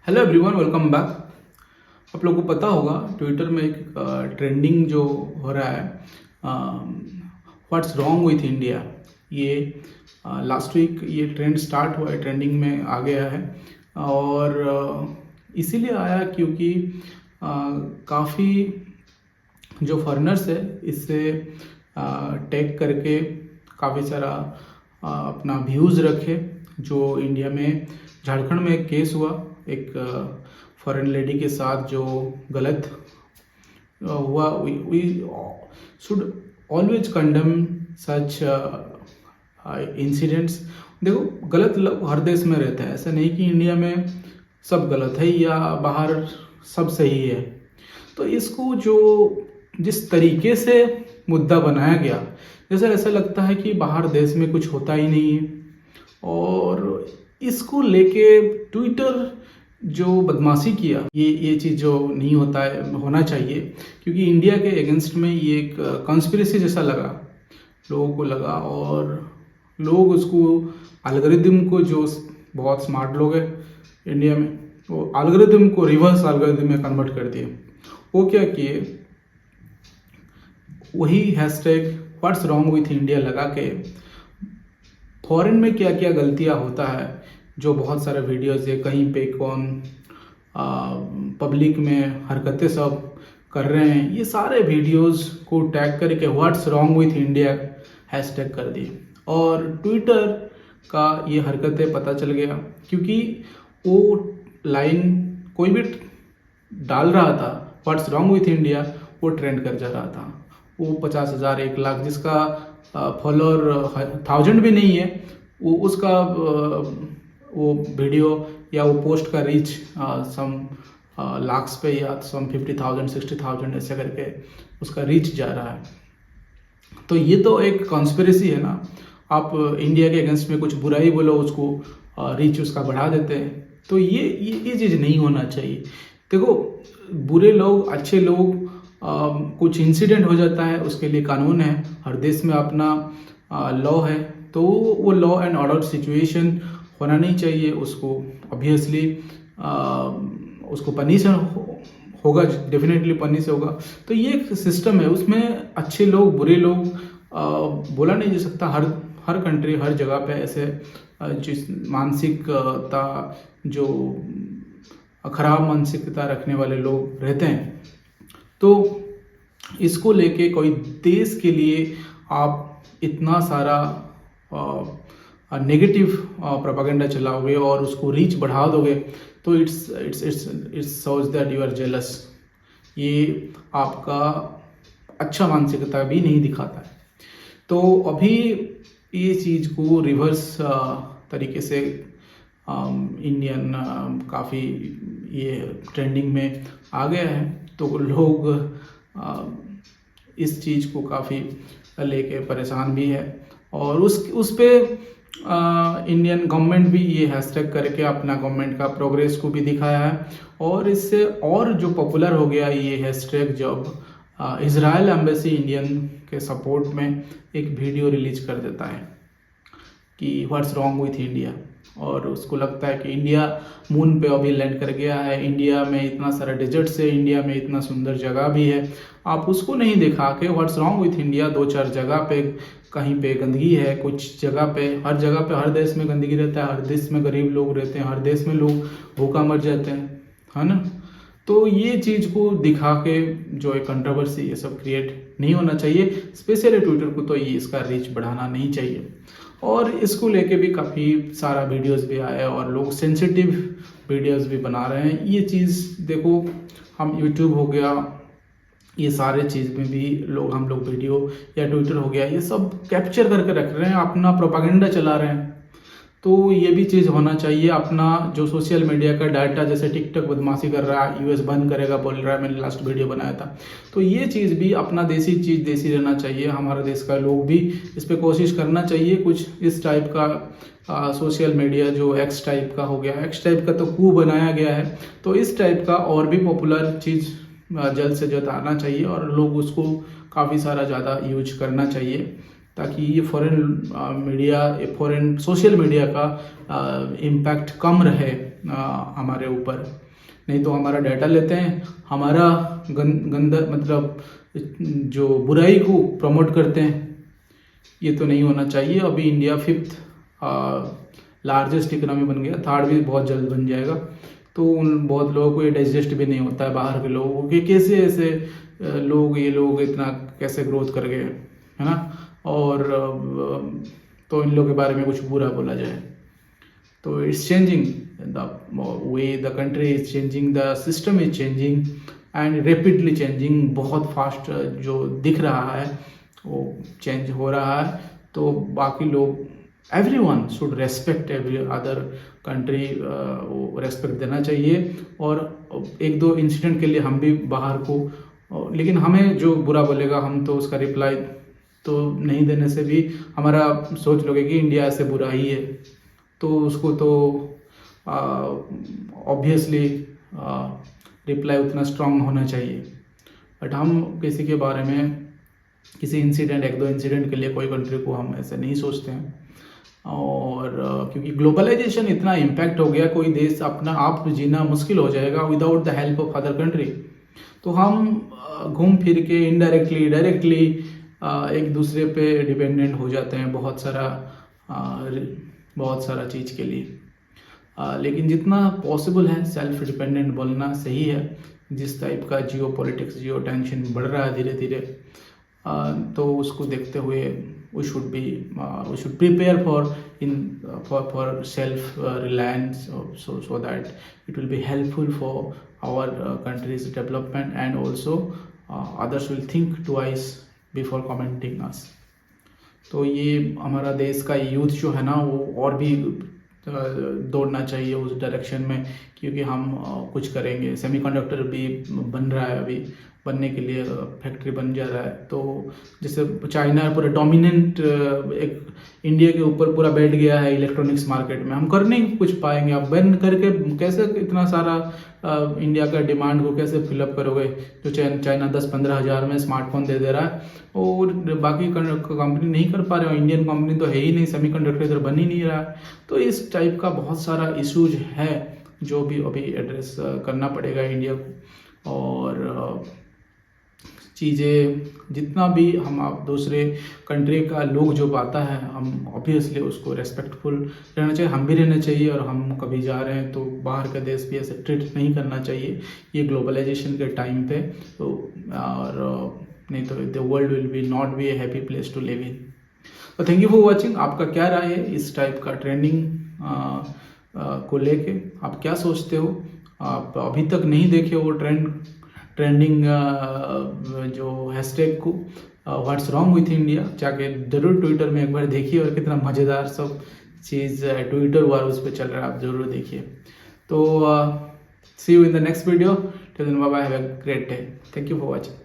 Hello everyone, welcome back. आप लोगों को पता होगा ट्विटर में एक ट्रेंडिंग जो हो रहा है, व्हाट्स रॉन्ग विथ इंडिया। ये लास्ट वीक ये ट्रेंड स्टार्ट हुआ है, ट्रेंडिंग में आ गया है। और इसीलिए आया क्योंकि काफ़ी जो फॉरेनर्स है इससे टैग करके काफ़ी सारा अपना व्यूज़ रखे। जो इंडिया में झारखंड में एक केस हुआ, एक फॉरेन लेडी के साथ जो गलत हुआ। We should always condemn such incidents. देखो, गलत लोग हर देश में रहते हैं, ऐसा नहीं कि इंडिया में सब गलत है या बाहर सब सही है। तो इसको जो जिस तरीके से मुद्दा बनाया गया, जैसे ऐसा लगता है कि बाहर देश में कुछ होता ही नहीं है। और इसको लेके ट्विटर जो बदमाशी किया, ये चीज़ जो नहीं होता है, होना चाहिए। क्योंकि इंडिया के अगेंस्ट में ये एक कॉन्स्पिरेसी जैसा लगा, लोगों को लगा। और लोग उसको एल्गोरिदम को, जो बहुत स्मार्ट लोग हैं इंडिया में, वो एल्गोरिदम को रिवर्स एल्गोरिदम में कन्वर्ट कर दिए। वो क्या किए, वही hashtag what's wrong with India लगा के फॉरेन में क्या क्या गलतियां होता है, जो बहुत सारे वीडियोस है, कहीं पे कौन पब्लिक में हरकतें सब कर रहे हैं, ये सारे वीडियोस को टैग करके what's wrong with India hashtag कर दिए। और ट्विटर का ये हरकतें पता चल गया, क्योंकि वो लाइन कोई भी डाल रहा था व्हाट्स रॉन्ग विथ इंडिया, वो ट्रेंड कर जा रहा था। वो 50,000 1,00,000 जिसका फॉलोअर 1000 भी नहीं है, वो उसका वो वीडियो या वो पोस्ट का रीच सम लाख्स पे या सम 50,000 60,000 ऐसे करके उसका रीच जा रहा है। तो ये तो एक कॉन्स्पिरेसी है ना। आप इंडिया के अगेंस्ट में कुछ बुराई बोलो, उसको रीच उसका बढ़ा देते हैं। तो ये चीज़ नहीं होना चाहिए। देखो, बुरे लोग, अच्छे लोग, कुछ इंसिडेंट हो जाता है, उसके लिए कानून है, हर देश में अपना लॉ है। तो वो लॉ एंड ऑर्डर सिचुएशन होना नहीं चाहिए। उसको ऑब्वियसली उसको पनिश होगा, डेफिनेटली पनिश होगा। तो ये एक सिस्टम है, उसमें अच्छे लोग, बुरे लोग बोला नहीं जा सकता। हर कंट्री, हर जगह पे ऐसे जिस मानसिकता, जो खराब मानसिकता रखने वाले लोग रहते हैं। तो इसको लेके कोई देश के लिए आप इतना सारा नेगेटिव प्रोपेगेंडा चलाओगे और उसको रीच बढ़ा दोगे, तो it's shows that you are jealous. ये आपका अच्छा मानसिकता भी नहीं दिखाता है। तो अभी ये चीज़ को रिवर्स तरीके से इंडियन काफ़ी ये ट्रेंडिंग में आ गया है। तो लोग इस चीज़ को काफ़ी लेके परेशान भी है। और उस पे इंडियन गवर्नमेंट भी ये हैशटैग करके अपना गवर्नमेंट का प्रोग्रेस को भी दिखाया है। और इससे और जो पॉपुलर हो गया ये हैशटैग, जब इजराइल एम्बेसी इंडियन के सपोर्ट में एक वीडियो रिलीज कर देता है कि व्हाट्स रॉन्ग विथ इंडिया। और उसको लगता है कि इंडिया मून पे अभी लैंड कर गया है, इंडिया में इतना सारा डेजर्ट्स है, इंडिया में इतना सुंदर जगह भी है। आप उसको नहीं दिखा के व्हाट्स रॉन्ग विथ इंडिया 2-4 जगह पे कहीं पे गंदगी है, कुछ जगह पे, हर जगह पे, हर देश में गंदगी रहता है, हर देश में गरीब लोग रहते हैं, हर देश में लोग भूखा मर जाते हैं, है ना। तो ये चीज़ को दिखा के जो एक कंट्रोवर्सी, ये सब क्रिएट नहीं होना चाहिए। स्पेशली ट्विटर को तो ये इसका रीच बढ़ाना नहीं चाहिए। और इसको लेके भी काफ़ी सारा वीडियोस भी आए और लोग सेंसिटिव वीडियोस भी बना रहे हैं। ये चीज़ देखो, हम यूट्यूब हो गया, ये सारे चीज़ में भी हम लोग वीडियो, या ट्विटर हो गया, ये सब कैप्चर करके रख रहे हैं, अपना प्रोपागेंडा चला रहे हैं। तो ये भी चीज़ होना चाहिए। अपना जो सोशल मीडिया का डाटा, जैसे टिकटॉक बदमाशी कर रहा है, यूएस बंद करेगा बोल रहा है, मैंने लास्ट वीडियो बनाया था। तो ये चीज़ भी अपना देसी चीज़ देसी रहना चाहिए। हमारे देश का लोग भी इस पर कोशिश करना चाहिए। कुछ इस टाइप का सोशल मीडिया जो एक्स टाइप का हो गया, एक्स टाइप का तो कू बनाया गया है, तो इस टाइप का और भी पॉपुलर चीज़ जल्द से जल्द आना चाहिए और लोग उसको काफ़ी सारा ज़्यादा यूज करना चाहिए, ताकि ये foreign media, foreign social media का इम्पैक्ट कम रहे हमारे ऊपर। नहीं तो हमारा डाटा लेते हैं, हमारा गंदा मतलब जो बुराई को प्रमोट करते हैं। ये तो नहीं होना चाहिए। अभी इंडिया 5th लार्जेस्ट इकोनॉमी बन गया, 3rd भी बहुत जल्द बन जाएगा। तो उन बहुत लोगों को ये डाइजेस्ट भी नहीं होता है बाहर के लोगों को कि कैसे ऐसे ये लोग इतना कैसे ग्रोथ कर गए, है ना। और तो इन लोगों के बारे में कुछ बुरा बोला जाए तो it's changing the way, the country is changing, the system is changing and rapidly changing. बहुत फास्ट जो दिख रहा है वो चेंज हो रहा है। तो बाकी लोग, everyone should respect every other country, वो रेस्पेक्ट देना चाहिए। और एक दो इंसिडेंट के लिए हम भी बाहर को, लेकिन हमें जो बुरा बोलेगा हम तो उसका रिप्लाई तो नहीं देने से भी हमारा सोच लोगे कि इंडिया से बुरा ही है, तो उसको तो ऑब्वियसली रिप्लाई उतना स्ट्रांग होना चाहिए। बट हम किसी के बारे में, किसी इंसिडेंट, एक दो इंसिडेंट के लिए कोई कंट्री को हम ऐसे नहीं सोचते हैं। और क्योंकि ग्लोबलाइजेशन इतना इम्पैक्ट हो गया, कोई देश अपना आप जीना मुश्किल हो जाएगा without the help of other country. तो हम घूम फिर के इनडायरेक्टली डायरेक्टली एक दूसरे पे डिपेंडेंट हो जाते हैं बहुत सारा चीज़ के लिए। लेकिन जितना पॉसिबल है सेल्फ डिपेंडेंट बोलना सही है। जिस टाइप का जियो पॉलिटिक्स, जियो टेंशन बढ़ रहा है धीरे धीरे, तो उसको देखते हुए we should prepare for self reliance, so that it will be helpful for our country's development, and also others will think twice before commenting us. तो ये हमारा देश का यूथ जो है ना, वो और भी दौड़ना चाहिए उस डायरेक्शन में, क्योंकि हम कुछ करेंगे। सेमीकंडक्टर भी बन रहा है, अभी बनने के लिए फैक्ट्री बन जा रहा है। तो जैसे चाइना पूरा डोमिनेंट एक इंडिया के ऊपर पूरा बैठ गया है इलेक्ट्रॉनिक्स मार्केट में, हम कर नहीं कुछ पाएंगे। आप बैन करके कैसे इतना सारा इंडिया का डिमांड को कैसे फिलअप करोगे, जो चाइना 10-15 हज़ार में स्मार्टफोन दे दे रहा है और बाकी कंपनी नहीं कर पा रहे हो। इंडियन कंपनी तो है ही नहीं, सेमीकंडक्टर इधर बन ही नहीं रहा है। तो इस टाइप का बहुत सारा इशूज है जो भी अभी एड्रेस करना पड़ेगा इंडिया को। और चीज़ें जितना भी हम आप दूसरे कंट्री का लोग जो पाता है, हम ऑब्वियसली उसको रेस्पेक्टफुल रहना चाहिए, हम भी रहना चाहिए। और हम कभी जा रहे हैं तो बाहर का देश भी ऐसे ट्रीट नहीं करना चाहिए ये ग्लोबलाइजेशन के टाइम पे। तो और नहीं तो the world will be not be a happy place to live in. तो थैंक यू फॉर वॉचिंग। आपका क्या राय है इस टाइप का ट्रेंडिंग को लेके? आप क्या सोचते हो? आप अभी तक नहीं देखे वो ट्रेंडिंग जो हैशटैग को, व्हाट्स रॉन्ग विथ इंडिया, जाके जरूर ट्विटर में एक बार देखिए और कितना मज़ेदार सब चीज़ ट्विटर वार उस पर चल रहा है, आप जरूर देखिए। तो see you in the next video. Till then bye bye, have a great day. Thank you for watching.